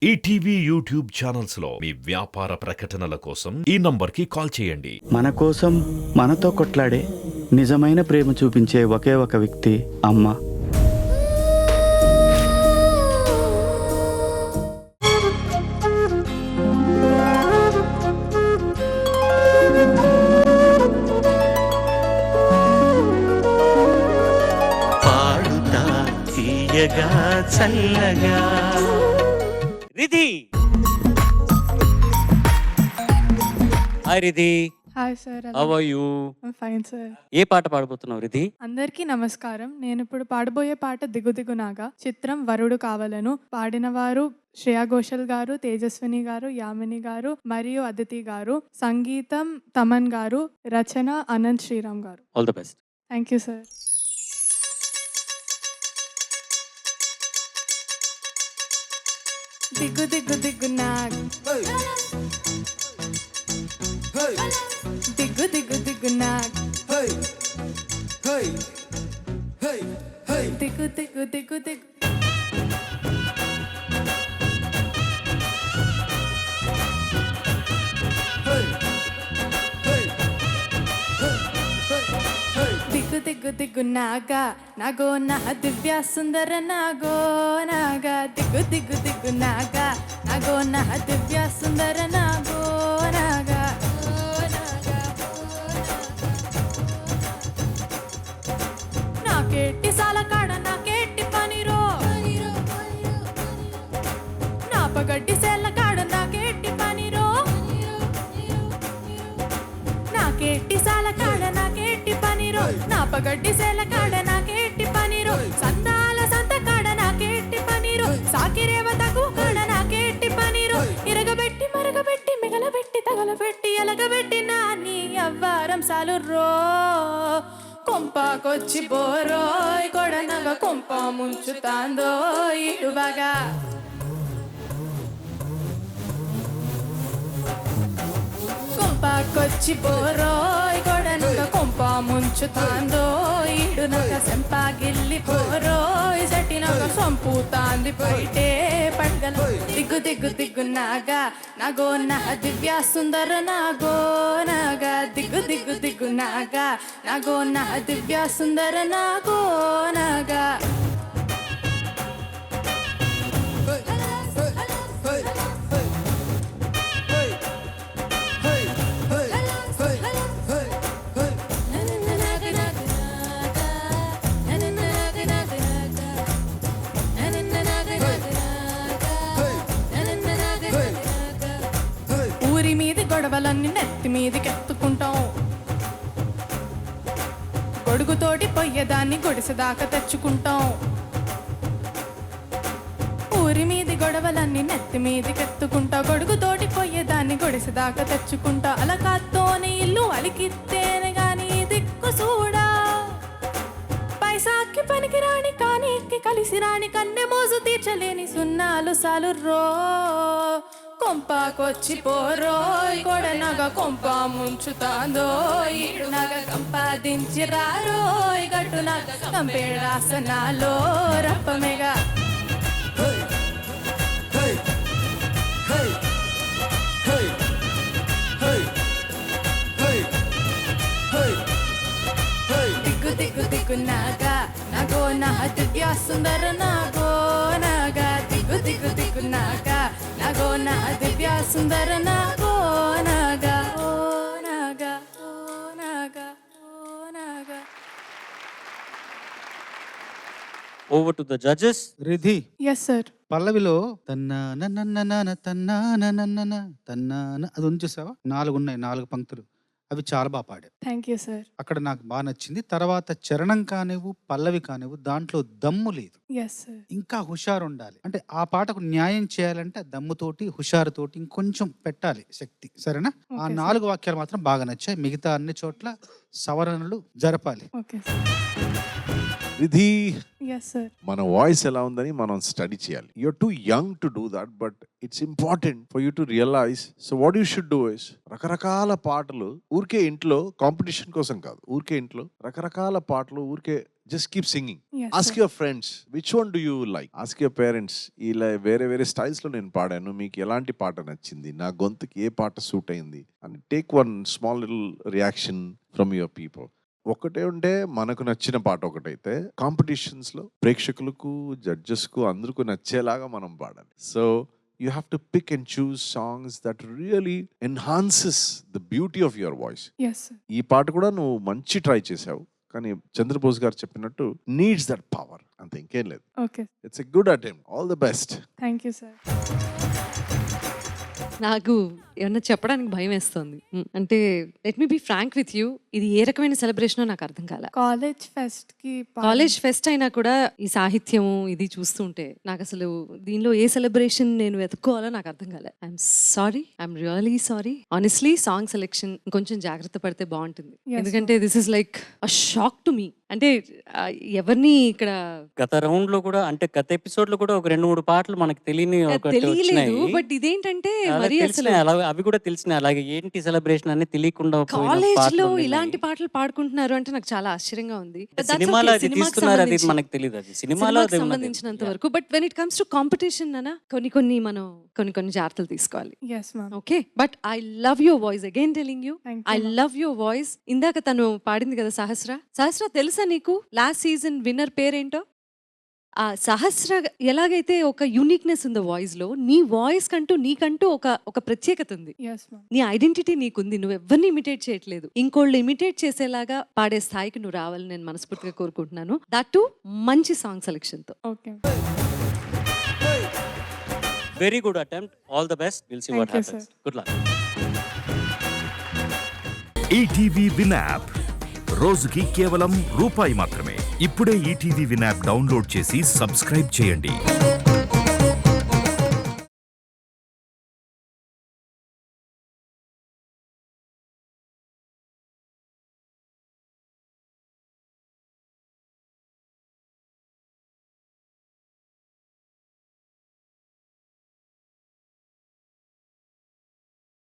ETV YouTube channels లో మీ వ్యాపార ప్రకటనల కోసం ఈ నంబర్కి కాల్ చేయండి. మన కోసం మనతో కొట్లాడే నిజమైన ప్రేమ చూపించే ఒకే ఒక వ్యక్తి అమ్మ. పాడుతా తీయగా చల్లగా Riddhi. Hi Riddhi. Hi sir. How are you? Fine sir. ఏ పాట పాడబోతున్నావు రిధి? అందరికీ నమస్కారం. నేను ఇప్పుడు పాడబోయే పాట దిగు దిగు నాగా, చిత్రం వరుడు కావలను. పాడిన వారు శ్రేయా ఘోషల్ గారు, తేజస్విని గారు, యామిని గారు మరియు అదితి గారు. సంగీతం తమన్ గారు, రచన అనంత్ శ్రీరామ్ గారు. All the best. Thank you sir. దిగు దిగు దిగు నాగ్, దిగు దిగు దిగు నాగ్, దిగు దిగు దిగు దిగు. దిగు దిగు దిగు నాగా, నాగో నా దివ్య సుందర నాగో నాగా. దిగు దిగు దిగు నాగా, నాగో నా దివ్య సుందర నాగో నాగా. నాకేటి సాలకాడ నాకేటి పనిరో, నా పగడ్డి సేలకాడ నాకేటి పనిరో. నాకేటి సాలకాడ నాకేటి పనిరో, నా పగడ్డి సేలకాడ నాకేటి పనిరో. సందాల సంతకాడ నాకేటి పనిరో, సాకిరేవ తగు కాడ నాకేటి పనిరో. ఇరగబెట్టి మరగబెట్టి మిగలబెట్టి తగలబెట్టి ఎలగబెట్టి నా నీ అవ్వారం సాలు రో. కొంపాకొచ్చి బోరోయ్ కొడనగా కొంప ముంచుతాందో ఇడువగా. కొంపాకొచ్చి బోరోయ్ కొడనగా కొంప ముంచుతాందో ఇడునగ. సెంపాగిల్లి బోరోయ్ సటినగ సొంపుతాంది బయటే పడగల. దిగ్గు దిగ్గు దిగ్గు నాగా, నాగో నా దివ్య సుందర నాగో నాగా. దిగ్గు దిగ్గు దిగ్గు నాగా, నాగో నా దివ్య సుందర నాగో నాగా. ఊరి మీది గొడవలన్నీ నెత్తి మీదికి ఎత్తుకుంటాం. గొడుగుతోటి పొయ్యేదాన్ని గుడిసెదాకా తెచ్చుకుంటాం. ఊరి మీది గొడవలన్నీ నెత్తి మీదికి ఎత్తుకుంటా. గొడుగుతోటి పొయ్యేదాన్ని గుడిసెదాకా తెచ్చుకుంటా. అలకాత్తోని ఇల్లు అలికిత్తేనే గాని దిక్కు చూడా. పైసాకి పనికి రాని కానీ కలిసి రాని కన్నె మోజు తీర్చలేని సున్నాలు సాలు రో. కొంపాకొచ్చి పోరోయ్ కొడనగ కొంప ముంచుతాందో ఇడునగ. కంపాదించి రారోయ్ గట్టునగ కంపేడాసనాలో రప్పమేగా. దిగ్గు దిగ్గు దిగ్గు నాగా, నాగో నా దివ్య సుందర నాగో నాగా. దిగ్గు దిగ్గు దిగ్గు నాగా, నాగో నా దివ్య సుందర నాగో నాగా. ఓ నాగా, ఓ నాగా, ఓ నాగా. Over to the judges. Riddhi, yes sir. పల్లవిలో తన్నా నన్న తన్నా నన్న తన్నా అది ఉంది చూసావా? 4 ఉన్నాయి, 4 పంక్తులు. అవి చాలా బాగా పాడావు. Thank you sir. అక్కడ నాకు బాగా నచ్చింది. తర్వాత చరణం కానివ్వు, పల్లవి కానివ్వు, దాంట్లో దమ్ము లేదు, ఎస్ సార్. ఇంకా హుషారు ఉండాలి. అంటే ఆ పాటకు న్యాయం చేయాలంటే దమ్ముతోటి హుషారుతోటి ఇంకొంచెం పెట్టాలి శక్తి. సరేనా? ఆ ఓకే 4 వాక్యాలు మాత్రం బాగా నచ్చాయి. మిగతా అన్ని చోట్ల సవరణలు జరపాలి. Okay sir. Riddhi, yes sir. మన వాయిస్ ఎలా ఉందని మనం స్టడీ చేయాలి. You're too young to do that, but it's important for you to realise. So what you should do is, రకరకాల పాటలు ఊరికే ఇంట్లో కాంపిటీషన్ కోసం కాదు, ఊరికే ఇంట్లో రకరకాల పాటలు ఊరికే just keep singing. Yes, Ask sir. your friends, which one do you like? Ask your parents, ఇలా వేరే వేరే స్టైల్స్ లో నేను పాడాను, మీకు ఎలాంటి పాట నచ్చింది, నా గొంతుకి ఏ పాట సూట్ అయింది అని take one small little reaction from your people. ఒకటే ఉంటే మనకు నచ్చిన పాట ఒకటైతే కాంపిటీషన్స్ లో ప్రేక్షకులకు జడ్జెస్ కు అందరికీ నచ్చేలాగా మనం పాడాలి. So you have to pick and choose songs that really enhances the beauty of your voice. Yes, sir. ఈ పాట కూడా నువ్వు మంచి ట్రై చేసావు, కానీ చంద్రబోస్ గారు చెప్పినట్టు నీడ్స్ దట్ పవర్, అంతే, ఇంకేం లేదు. Okay. It's a good attempt. All the best. Thank you, sir. నాకు ఏమన్నా చెప్పడానికి భయం వేస్తుంది. అంటే let me be frank with you, ఇది ఏ రకమైన సెలబ్రేషనో నాకు అర్థం కాలే. కాలేజ్ ఫెస్ట్ కి కాలేజ్ ఫెస్ట్ అయినా కూడా ఈ సాహిత్యం ఇది చూస్తుంటే నాకు అసలు దీనిలో ఏ సెలబ్రేషన్ నేను వెతుక్కోవాలో నాకు అర్థం కాలే. I'm sorry, I'm really sorry. Honestly song selection కొంచెం జాగ్రత్త పడితే బాగుంటుంది. Yes, ఎందుకంటే this is like a shock to me. అంటే ఎవరిని ఇక్కడ గత రౌండ్ లో కూడా, అంటే గత ఎపిసోడ్ లో కూడా ఒక 2-3 పాటలు మనకు తెలియని ఒకటి తెలియలేదు. వచ్చినాయి. బట్ ఇదేంటే అలా మరి అసలు తెలిసినాయి, అవి కూడా తెలిసినాయి. అలాగే ఏంటి సెలబ్రేషన్ అని తెలియకుండా పోయిన కాలేజ్ పాటలు లో ఉన్నాయి. ఇలాంటి పాటలు పాడుకుంటున్నారు అంటే నాకు చాలా ఆశ్చర్యంగా ఉంది. But that's సినిమాలో okay, అది సినిమాకి తీస్తున్నారు, అది సంబంధించి- మనకు తెలియదు. అది సినిమాలో సినిమాకి అది మనకు సంబంధించినంత తెలియదు. వరకు. But when it comes to competition అన్న కొన్ని జాగ్రత్తలు తీసుకోవాలి. Yes, ma'am. Okay, but I love your voice. Again telling you, Thank I you, ma'am. Love your voice. ఇందాక తను పాడింది కదా సహస్ర తెలుసా నీకు లాస్ట్ సీజన్ విన్నర్ పేరేంటో? ఆ సహస్ర ఎలాగైతే ఒక యూనిక్నెస్ ఉంది వాయిస్ లో, నీ వాయిస్ నీకంటూ ఒక ప్రత్యేకత ఉంది. Yes, ma'am. నీ ఐడెంటిటీ నీకుంది. నువ్వు ఎవరిని ఇమిటేట్ చేయట్లేదు. ఇంకోళ్ళు ఇమిటేట్ చేసేలాగా పాడే స్థాయికి నువ్వు రావాలని నేను మనస్ఫూర్తిగా కోరుకుంటున్నాను. దట్ టు మంచి సాంగ్ సెలెక్షన్ తో. Okay. Very good attempt. All the best. Will see what Thank you, happens. Good luck. ETV Win app రోజుకి కేవలం రూపాయి మాత్రమే. ఇప్పుడే ఈటీవీ విన్ యాప్ డౌన్లోడ్ చేసి సబ్స్క్రైబ్ చేయండి.